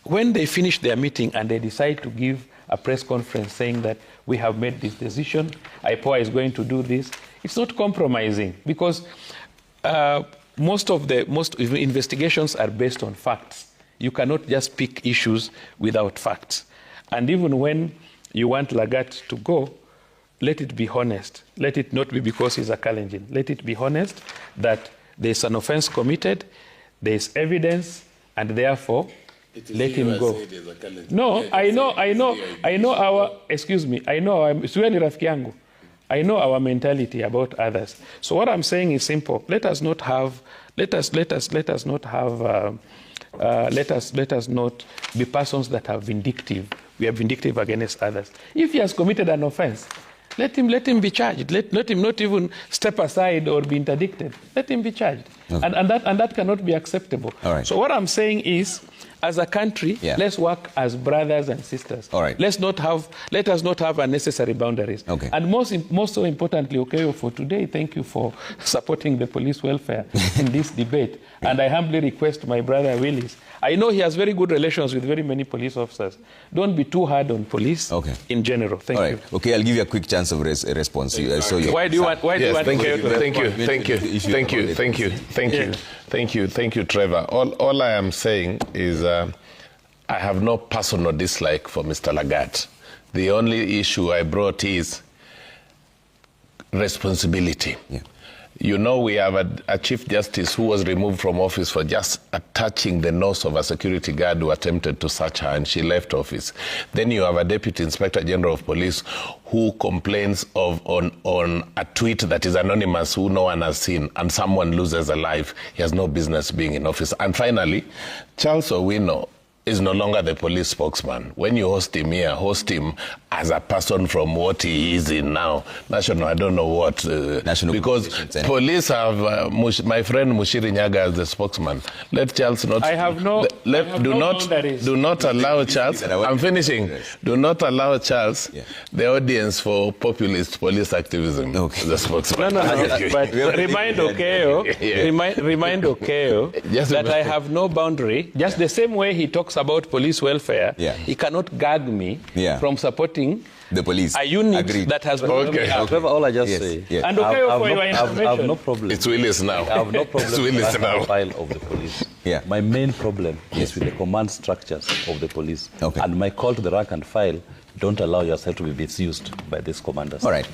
When they finish their meeting and they decide to give a press conference saying that we have made this decision, IPOA is going to do this, it's not compromising, because most investigations are based on facts. You cannot just pick issues without facts. And even when you want Lagat to go, let it be honest. Let it not be because he's a Kalenjin. Let it be honest that there's an offense committed, there's evidence, and therefore let him go. No, I know our, excuse me, I know our mentality about others. So what I'm saying is simple. Let us not be persons that are vindictive. We are vindictive against others. If he has committed an offense, let him be charged. Let him not even step aside or be interdicted. Let him be charged. Okay. And that cannot be acceptable. All right. So what I'm saying is, as a country, let's work as brothers and sisters. All right. Let us not have unnecessary boundaries. Okay. And most so importantly, for today, thank you for supporting the police welfare in this debate. And I humbly request my brother Willis, I know he has very good relations with very many police officers. Don't be too hard on police in general. Thank you. Okay, I'll give you a quick chance of response. Why do you want Thank you, Trevor. All I am saying is I have no personal dislike for Mr. Lagat. The only issue I brought is responsibility. Yeah. You know, we have a Chief Justice who was removed from office for just touching the nose of a security guard who attempted to search her, and she left office. Then you have a Deputy Inspector General of Police who complains on a tweet that is anonymous, who no one has seen, and someone loses a life. He has no business being in office. And finally, Charles Owino is no longer the police spokesman. When you host him here, host him as a person from what he is in now. National, I don't know what. National because police have, my friend Mushiri Nyaga as the spokesman. Let Charles not... I have no... Do not allow Charles... I'm finishing. Do not allow Charles, the audience for populist police activism, the spokesman. No, but remind Okeo, remind Okeo that I have no boundary. Just the same way he talks about police welfare, he cannot gag me from supporting the police. A unit Agreed. that has Trevor, all I just say, and Okeo, for your information, I have no problem. It's Willis now. I have no problem with Willis the now. file of the police. Yeah. My main problem is with the command structures of the police. And my call to the rank and file, don't allow yourself to be misused by these commanders. All right.